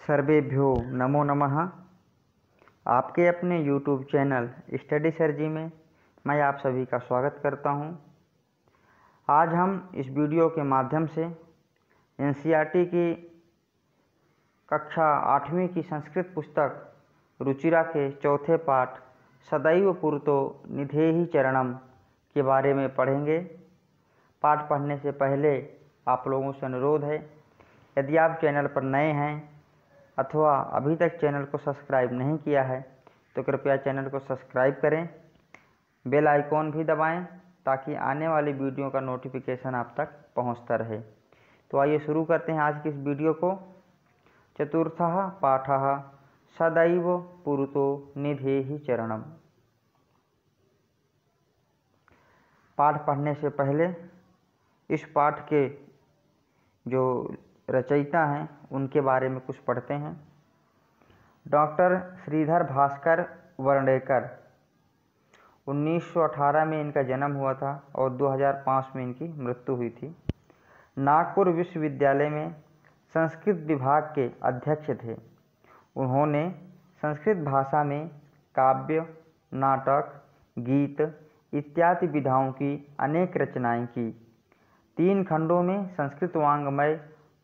सर्वेभ्यो नमो नमः। आपके अपने YouTube चैनल स्टडी सर जी में मैं आप सभी का स्वागत करता हूं। आज हम इस वीडियो के माध्यम से NCERT की कक्षा 8वीं की संस्कृत पुस्तक रुचिरा के चौथे पाठ सदैव पुरतो निधेहि चरणम के बारे में पढ़ेंगे। पाठ पढ़ने से पहले आप लोगों से अनुरोध है, यदि आप चैनल पर नए हैं अथवा अभी तक चैनल को सब्सक्राइब नहीं किया है तो कृपया चैनल को सब्सक्राइब करें, बेल आइकॉन भी दबाएं ताकि आने वाली वीडियो का नोटिफिकेशन आप तक पहुंचता रहे। तो आइए शुरू करते हैं आज की इस वीडियो को। चतुर्थः पाठः सदैव पुरतो निधेहि चरणम। पाठ पढ़ने से पहले इस पाठ के जो रचयिता हैं उनके बारे में कुछ पढ़ते हैं। डॉक्टर श्रीधर भास्कर वर्णेकर, 1918 में इनका जन्म हुआ था और 2005 में इनकी मृत्यु हुई थी। नागपुर विश्वविद्यालय में संस्कृत विभाग के अध्यक्ष थे। उन्होंने संस्कृत भाषा में काव्य, नाटक, गीत इत्यादि विधाओं की अनेक रचनाएं की। 3 खंडों में संस्कृत वाङ्मय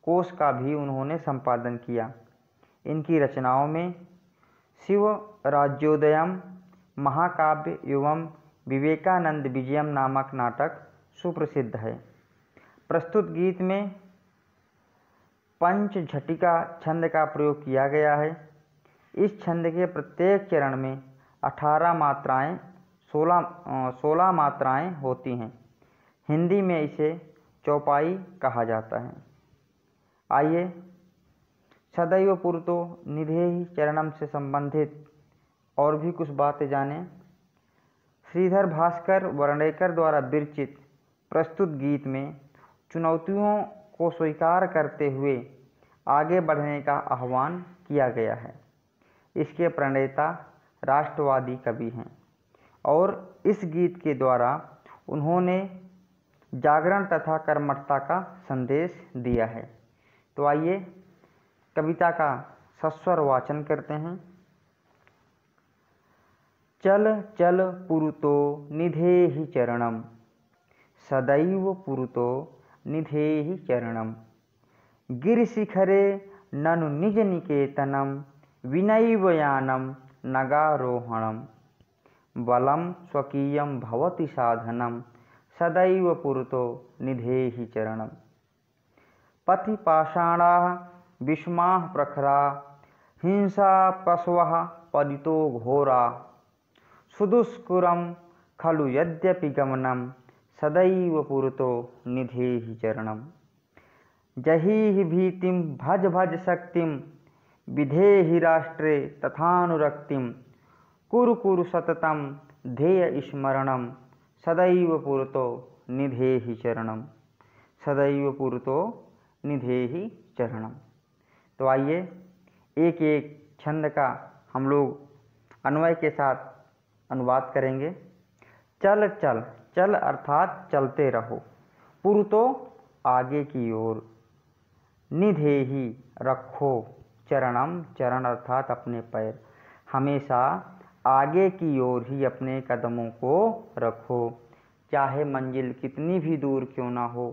कोश का भी उन्होंने संपादन किया। इनकी रचनाओं में शिव राज्योदयम, महाकाव्य एवं विवेकानंद विजयम नामक नाटक सुप्रसिद्ध है। प्रस्तुत गीत में पंच झटिका छंद का प्रयोग किया गया है। इस छंद के प्रत्येक चरण में 18 मात्राएं 16 मात्राएं होती हैं। हिंदी में इसे चौपाई कहा जाता है। आइए सदैव पुरतो निधेहि चरणम से संबंधित और भी कुछ बातें जानें। श्रीधर भास्कर वर्णेकर द्वारा विरचित प्रस्तुत गीत में चुनौतियों को स्वीकार करते हुए आगे बढ़ने का आह्वान किया गया है। इसके प्रणेता राष्ट्रवादी कवि हैं और इस गीत के द्वारा उन्होंने जागरण तथा कर्मठता का संदेश दिया है। तो आइए कविता का सस्वर वाचन करते हैं। चल चल पुरतो निधेहि चरणम, सदैव पुरतो निधेहि चरणम। गिरिशिखरे ननु निज निकेतनम, विनैव यानम नगारोहणम। बलम स्वकीयम भवति साधनम, सदैव पुरतो निधेहि चरणम। पथि पाषाणाः विषमाः प्रखरा, हिंसा पशवः पतितो घोरा। सुदुष्करं खलु यद्यपि गमनम, सदैव पुरतो निधेहि चरणम। जहीहि भीतिं भज भज शक्तिं, विधेहि राष्ट्रे तथानुरक्तिं। कुरु कुरु सततं ध्येय स्मरणं, सदैव पुरतो निधेहि चरणम। सदैव पुरतो निधेहि चरणम। तो आइए एक एक छंद का हम लोग अन्वय के साथ अनुवाद करेंगे। चल चल, चल अर्थात चलते रहो। पुरतो आगे की ओर, निधेहि रखो, चरणम चरण अर्थात अपने पैर, हमेशा आगे की ओर ही अपने कदमों को रखो। चाहे मंजिल कितनी भी दूर क्यों ना हो,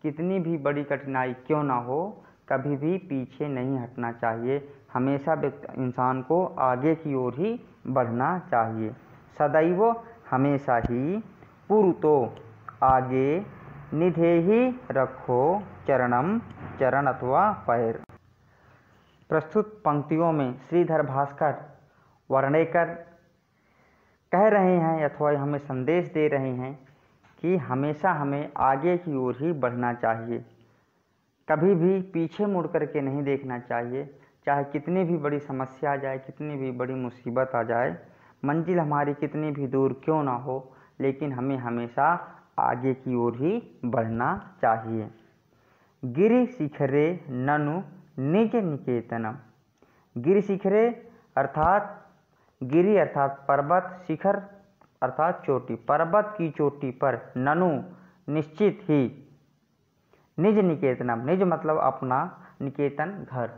कितनी भी बड़ी कठिनाई क्यों ना हो, कभी भी पीछे नहीं हटना चाहिए। हमेशा इंसान को आगे की ओर ही बढ़ना चाहिए। सदैव हमेशा ही, पुरतो आगे, निधेहि रखो, चरणम चरण अथवा पैर। प्रस्तुत पंक्तियों में श्रीधर भास्कर वर्णेकर कह रहे हैं अथवा हमें संदेश दे रहे हैं कि हमेशा हमें आगे की ओर ही बढ़ना चाहिए, कभी भी पीछे मुड़ कर के नहीं देखना चाहिए। चाहे कितनी भी बड़ी समस्या आ जाए, कितनी भी बड़ी मुसीबत आ जाए, मंजिल हमारी कितनी भी दूर क्यों ना हो, लेकिन हमें हमेशा आगे की ओर ही बढ़ना चाहिए। गिरि शिखरे ननु निज निकेतनम। गिरि शिखरे अर्थात गिरि अर्थात पर्वत, शिखर अर्थात चोटी, पर्वत की चोटी पर, ननु निश्चित ही। निज निकेतनम, निज मतलब अपना, निकेतन घर।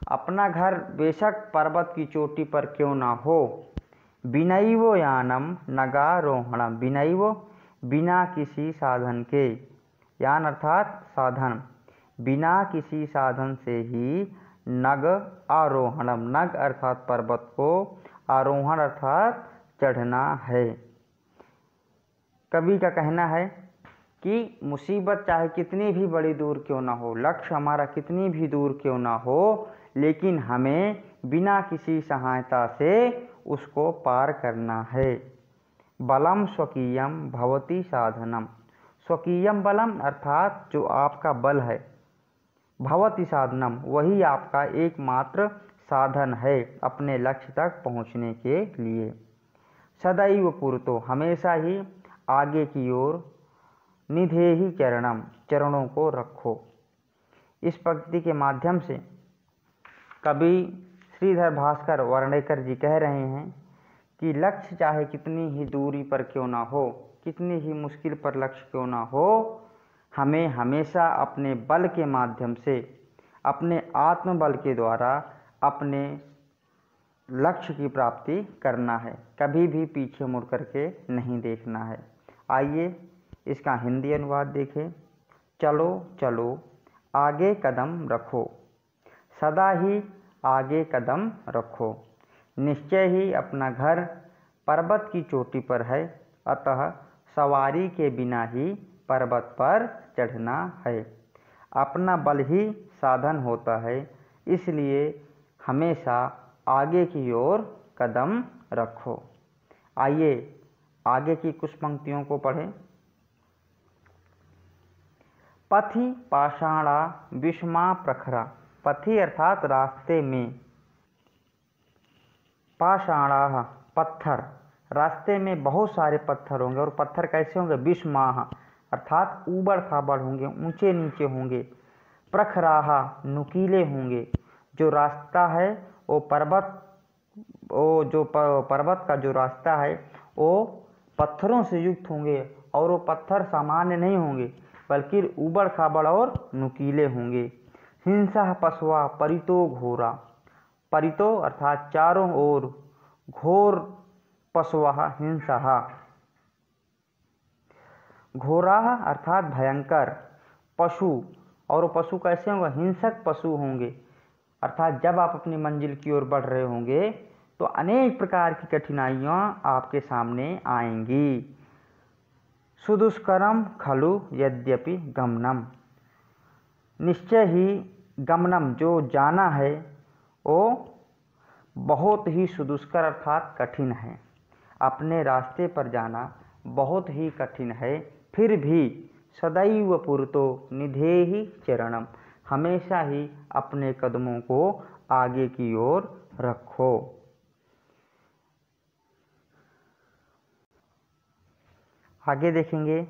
अपना घर बेशक पर्वत की चोटी पर क्यों ना हो। बिनैवो यानम नगारोहणम, बिनैवो बिना किसी साधन के, यान अर्थात साधन, बिना किसी साधन से ही नग आरोहणम, नग अर्थात पर्वत को, आरोहण अर्थात चढ़ना है। कवि का कहना है कि मुसीबत चाहे कितनी भी बड़ी दूर क्यों ना हो, लक्ष्य हमारा कितनी भी दूर क्यों ना हो, लेकिन हमें बिना किसी सहायता से उसको पार करना है। बलम स्वकीयम भवति साधनम, स्वकीयम बलम अर्थात जो आपका बल है, भवति साधनम वही आपका एकमात्र साधन है अपने लक्ष्य तक पहुंचने के लिए। सदैव पुरतो, हमेशा ही आगे की ओर, निधेहि चरणम, चरणों को रखो। इस पंक्ति के माध्यम से कवि श्रीधर भास्कर वर्णेकर जी कह रहे हैं कि लक्ष्य चाहे कितनी ही दूरी पर क्यों ना हो, कितनी ही मुश्किल पर लक्ष्य क्यों ना हो, हमें हमेशा अपने बल के माध्यम से, अपने आत्मबल के द्वारा अपने लक्ष्य की प्राप्ति करना है, कभी भी पीछे मुड़ करके नहीं देखना है। आइए इसका हिंदी अनुवाद देखें। चलो चलो आगे कदम रखो, सदा ही आगे कदम रखो, निश्चय ही अपना घर पर्वत की चोटी पर है, अतः सवारी के बिना ही पर्वत पर चढ़ना है। अपना बल ही साधन होता है, इसलिए हमेशा आगे की ओर कदम रखो। आइए आगे की कुछ पंक्तियों को पढ़ें। पथि पाषाणा विषमा प्रखरा, पथि अर्थात रास्ते में, पाषाणा पत्थर, रास्ते में बहुत सारे पत्थर होंगे, और पत्थर कैसे होंगे, विषमाह अर्थात ऊबड़ खाबड़ होंगे, ऊंचे नीचे होंगे, प्रखराहा नुकीले होंगे। जो रास्ता है वो पर्वत का जो रास्ता है वो पत्थरों से युक्त होंगे, और वो पत्थर सामान्य नहीं होंगे बल्कि ऊबड़ खाबड़ और नुकीले होंगे। हिंसा पशवा परितो घोरा, परितो अर्थात चारों ओर, घोर पशवा हिंसा, घोरा अर्थात भयंकर, पशु, और पशु कैसे होंगे, हिंसक पशु होंगे, अर्थात जब आप अपनी मंजिल की ओर बढ़ रहे होंगे तो अनेक प्रकार की कठिनाइयाँ आपके सामने आएंगी। सुदुष्करम खलु यद्यपि गमनम, निश्चय ही गमनम जो जाना है वो बहुत ही सुदुष्कर अर्थात कठिन है, अपने रास्ते पर जाना बहुत ही कठिन है, फिर भी सदैव पुरतो निधेहि चरणम, हमेशा ही अपने कदमों को आगे की ओर रखो। आगे देखेंगे।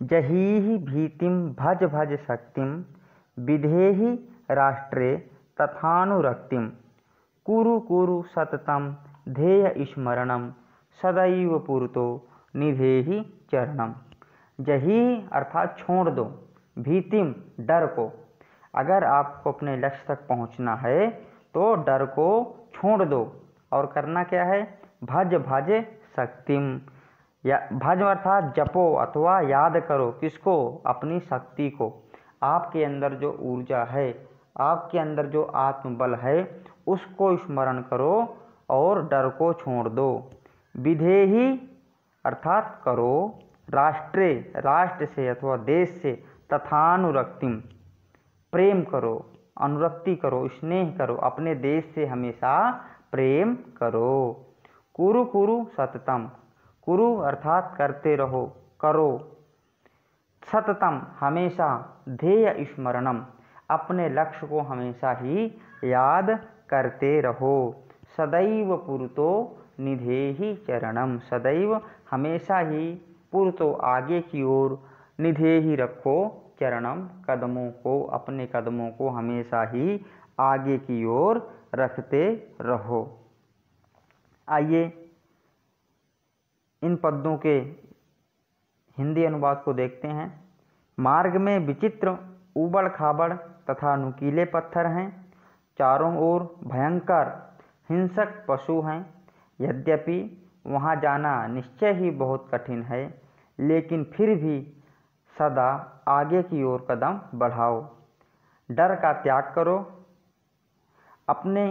जहीहि भीतिम भज भज शक्तिम विधेहि राष्ट्रे तथानुरक्तिम, कुरु कुरु सततम ध्येय स्मरणम सदैव पुरतो निधेहि चरणम। जही अर्थात छोड़ दो, भीतिम डर को, अगर आपको अपने लक्ष्य तक पहुंचना है तो डर को छोड़ दो, और करना क्या है, भज भज शक्तिम, या भज अर्थात जपो अथवा याद करो, किसको, अपनी शक्ति को, आपके अंदर जो ऊर्जा है, आपके अंदर जो आत्मबल है उसको स्मरण करो और डर को छोड़ दो। विधेहि अर्थात करो, राष्ट्रे राष्ट्र से अथवा देश से, तथानुरक्तिम प्रेम करो, अनुरक्ति करो, स्नेह करो, अपने देश से हमेशा प्रेम करो। कुरु कुरु सततम, कुरु अर्थात करते रहो, करो, सततम हमेशा, ध्येय स्मरणम अपने लक्ष्य को हमेशा ही याद करते रहो। सदैव पुरतो निधेहि चरणम, सदैव हमेशा ही, पुरतो आगे की ओर, निधेहि रखो चरणम कदमों को, अपने कदमों को हमेशा ही आगे की ओर रखते रहो। आइए इन पद्यों के हिंदी अनुवाद को देखते हैं। मार्ग में विचित्र ऊबड़ खाबड़ तथा नुकीले पत्थर हैं। चारों ओर भयंकर हिंसक पशु हैं। यद्यपि वहाँ जाना निश्चय ही बहुत कठिन है, लेकिन फिर भी सदा आगे की ओर कदम बढ़ाओ। डर का त्याग करो। अपने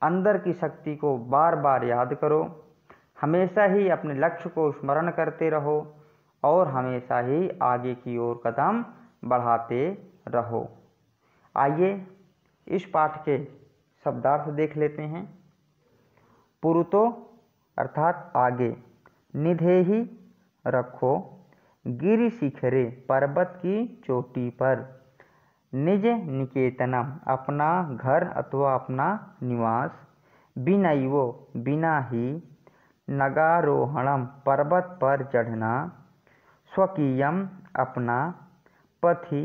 अंदर की शक्ति को बार बार याद करो। हमेशा ही अपने लक्ष्य को स्मरण करते रहो और हमेशा ही आगे की ओर कदम बढ़ाते रहो। आइए इस पाठ के शब्दार्थ देख लेते हैं। पुरुतो अर्थात आगे, निधेहि रखो, गिरि शिखरे पर्वत की चोटी पर, निज निकेतनम अपना घर अथवा अपना निवास, बिनैवो बिना ही, नगारोहणम पर्वत पर चढ़ना, स्वकीयम अपना, पथि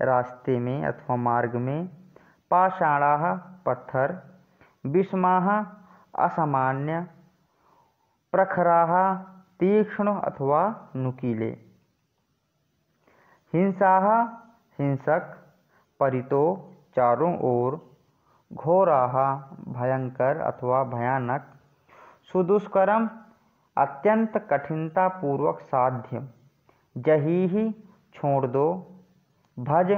रास्ते में अथवा मार्ग में, पाषाणाः पत्थर, विषमाः असामान्य, प्रखराः तीक्ष्ण अथवा नुकीले, हिंसाः हिंसक, परितो चारों ओर, घोराः भयंकर अथवा भयानक, सुदुष्करम अत्यंत कठिनता पूर्वक साध्य, जहीहि छोड़ दो, भज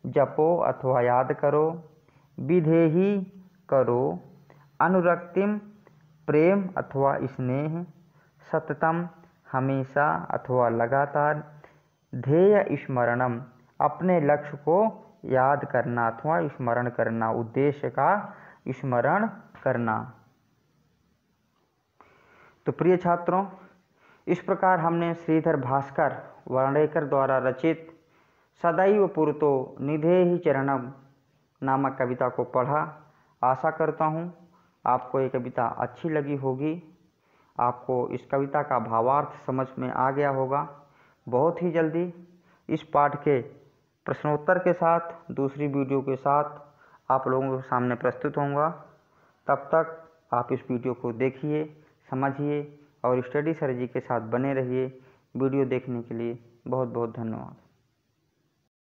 जपो अथवा याद करो, विधेहि करो, अनुरक्तिम प्रेम अथवा स्नेह, सततम हमेशा अथवा लगातार, ध्येय स्मरणम अपने लक्ष्य को याद करना अथवा स्मरण करना, उद्देश्य का स्मरण करना। तो प्रिय छात्रों, इस प्रकार हमने श्रीधर भास्कर वर्णेकर द्वारा रचित सदैव पुरतो निधेहि चरणम नामक कविता को पढ़ा। आशा करता हूँ आपको ये कविता अच्छी लगी होगी, आपको इस कविता का भावार्थ समझ में आ गया होगा। बहुत ही जल्दी इस पाठ के प्रश्नोत्तर के साथ दूसरी वीडियो के साथ आप लोगों के सामने प्रस्तुत होऊंगा। तब तक आप इस वीडियो को देखिए, समझिए और स्टडी सर जी के साथ बने रहिए। वीडियो देखने के लिए बहुत बहुत धन्यवाद।